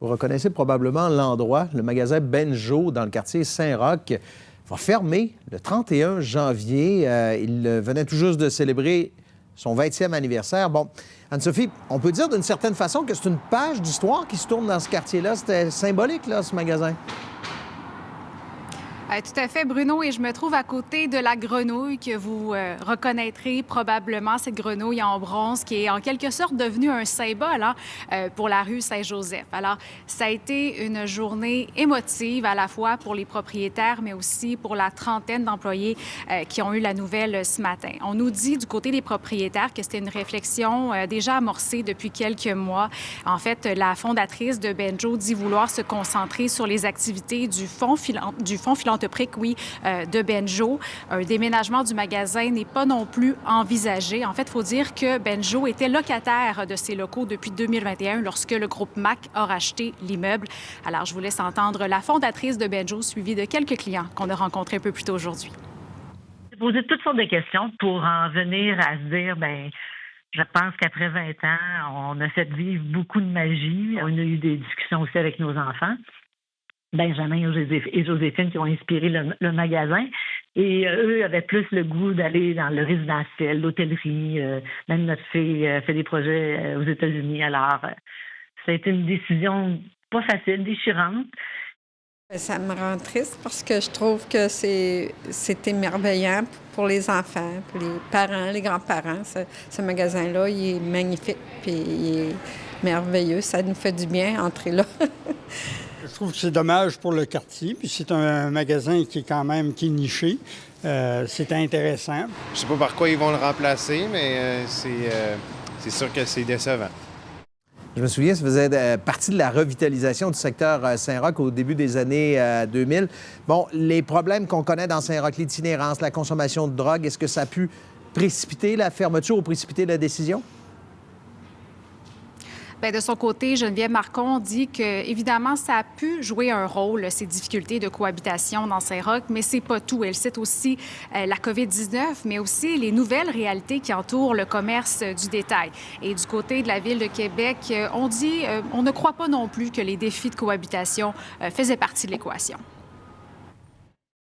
Vous reconnaissez probablement l'endroit, le magasin Benjo dans le quartier Saint-Roch va fermer le 31 janvier. Il venait tout juste de célébrer son 20e anniversaire. Bon, Anne-Sophie, on peut dire d'une certaine façon que c'est une page d'histoire qui se tourne dans ce quartier-là. C'était symbolique, là, ce magasin. Tout à fait, Bruno, et je me trouve à côté de la grenouille que vous reconnaîtrez probablement, cette grenouille en bronze qui est en quelque sorte devenue un symbole pour la rue Saint-Joseph. Alors, ça a été une journée émotive à la fois pour les propriétaires, mais aussi pour la trentaine d'employés qui ont eu la nouvelle ce matin. On nous dit du côté des propriétaires que c'était une réflexion déjà amorcée depuis quelques mois. En fait, la fondatrice de Benjo dit vouloir se concentrer sur les activités du fonds philanthropique de Benjo. Un déménagement du magasin n'est pas non plus envisagé. En fait, il faut dire que Benjo était locataire de ses locaux depuis 2021 lorsque le groupe MAC a racheté l'immeuble. Alors, je vous laisse entendre la fondatrice de Benjo, suivie de quelques clients qu'on a rencontrés un peu plus tôt aujourd'hui. J'ai posé toutes sortes de questions pour en venir à se dire, je pense qu'après 20 ans, on a fait vivre beaucoup de magie. On a eu des discussions aussi avec nos enfants. Benjamin et Joséphine qui ont inspiré le magasin. Et eux avaient plus le goût d'aller dans le résidentiel, l'hôtellerie. Même notre fille fait des projets aux États-Unis. Alors, ça a été une décision pas facile, déchirante. Ça me rend triste parce que je trouve que c'est émerveillant pour les enfants, pour les parents, les grands-parents. Ce magasin-là, il est magnifique puis il est merveilleux. Ça nous fait du bien entrer là. Je trouve que c'est dommage pour le quartier, puis c'est un magasin qui est niché. C'est intéressant. Je sais pas par quoi ils vont le remplacer, mais c'est sûr que c'est décevant. Je me souviens, ça faisait partie de la revitalisation du secteur Saint-Roch au début des années 2000. Bon, les problèmes qu'on connaît dans Saint-Roch, l'itinérance, la consommation de drogue, est-ce que ça a pu précipiter la fermeture ou précipiter la décision? Bien, de son côté, Geneviève Marcon dit que, évidemment, ça a pu jouer un rôle, ces difficultés de cohabitation dans Saint-Roch, mais c'est pas tout. Elle cite aussi la COVID-19, mais aussi les nouvelles réalités qui entourent le commerce du détail. Et du côté de la Ville de Québec, on dit, on ne croit pas non plus que les défis de cohabitation faisaient partie de l'équation.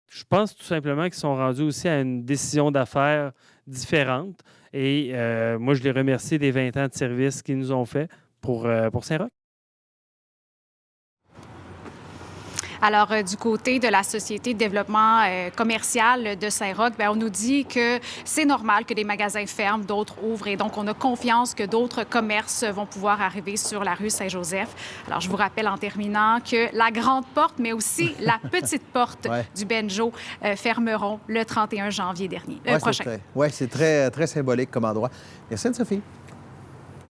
Je pense tout simplement qu'ils sont rendus aussi à une décision d'affaires différente. Et moi, je les remercie des 20 ans de service qu'ils nous ont fait pour Saint-Roch. Alors, du côté de la Société de développement commercial de Saint-Roch, on nous dit que c'est normal que des magasins ferment, d'autres ouvrent, et donc on a confiance que d'autres commerces vont pouvoir arriver sur la rue Saint-Joseph. Alors, je vous rappelle en terminant que la grande porte, mais aussi la petite porte du Benjo fermeront le 31 janvier prochain. Oui, c'est très, très symbolique comme endroit. Merci, Anne-Sophie.